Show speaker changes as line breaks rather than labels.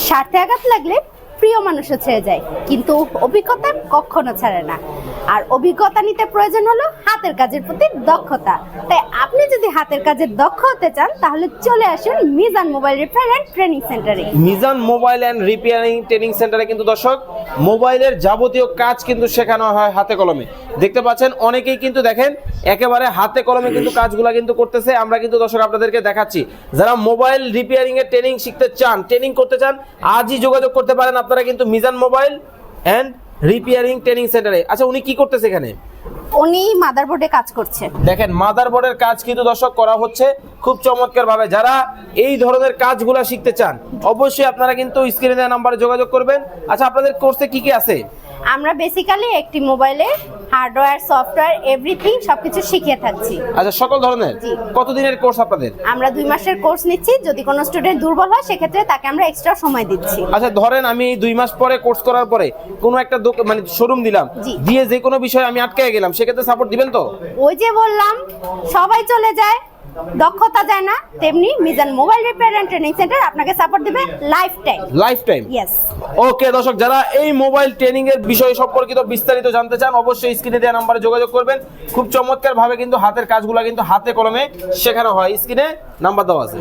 স্বার্থে আঘাত লাগলে প্রিয় মানুষও ছেড়ে যায়, কিন্তু অভিজ্ঞতা কখনো ছাড়ে না। আর অভিজ্ঞতা নিতে প্রয়োজন হলো হাতের কাজের প্রতি দক্ষতা। তাই আপনি যদি হাতের কাজের দক্ষ হতে চান তাহলে চলে আসুন Mizan mobile repair and training সেন্টারে।
Mizan mobile and repairing training সেন্টারে কিন্তু দর্শক মোবাইলের যাবতীয় কাজ কিন্তু শেখানো হয় হাতে কলমে। দেখতে পাচ্ছেন অনেকেই কিন্তু দেখেন একেবারে হাতে কলমে কিন্তু কাজগুলা কিন্তু করতেছে। আমরা কিন্তু দর্শক আপনাদেরকে দেখাচ্ছি, যারা মোবাইল রিপেয়ারিং এর ট্রেনিং শিখতে চান, ট্রেনিং করতে চান, আজই যোগাযোগ করতে পারেন আপনারা কিন্তু Mizan mobile and repairing training সেন্টারে। আচ্ছা, উনি কি করতেছে এখানে?
উনি মাদারবোর্ডে কাজ করছে।
দেখেন মাদারবোর্ডের কাজ কিন্তু দর্শক করা হচ্ছে খুব চমৎকার ভাবে। যারা এই ধরনের কাজগুলা শিখতে চান অবশ্যই আপনারা কিন্তু স্ক্রিনে দেওয়া নাম্বারে যোগাযোগ করবেন। আচ্ছা, আপনাদের কোর্সে কি কি আছে?
আমরা বেসিক্যালি একটি মোবাইলের হার্ডওয়্যার, সফটওয়্যার, এভরিথিং সবকিছু শিখিয়ে থাকছি।
আচ্ছা, সকল ধরনের।
জি।
কতদিনের কোর্স আপনাদের?
আমরা 2 মাসের কোর্স নিচ্ছি। যদি কোনো স্টুডেন্ট দুর্বল হয় সেক্ষেত্রে তাকে আমরা এক্সট্রা সময় দিচ্ছি।
আচ্ছা, ধরেন আমি 2 মাস পরে কোর্স করার পরে কোনো একটা মানে শোরুম দিলাম,
জি।
দিয়ে যে কোনো বিষয়ে আমি আটকে গেলাম, সেক্ষেত্রে সাপোর্ট দিবেন তো?
ওই যে বললাম, সবাই চলে যায়, দক্ষতা যায় না, তেমনি Mizan mobile repair and training centre আপনাকে সাপোর্ট দিবে life time.
Life time.
Yes.
Okay দর্শক, যারা এই মোবাইল ট্রেনিং এর বিষয় সম্পর্কিত বিস্তারিত জানতে চান অবশ্যই স্ক্রিনে দেওয়া নাম্বারে যোগাযোগ করবেন। খুব চমৎকার ভাবে কিন্তু হাতের কাজগুলো কিন্তু হাতে কলমে শেখানো হয়। স্ক্রিনে নাম্বার দেওয়া আছে।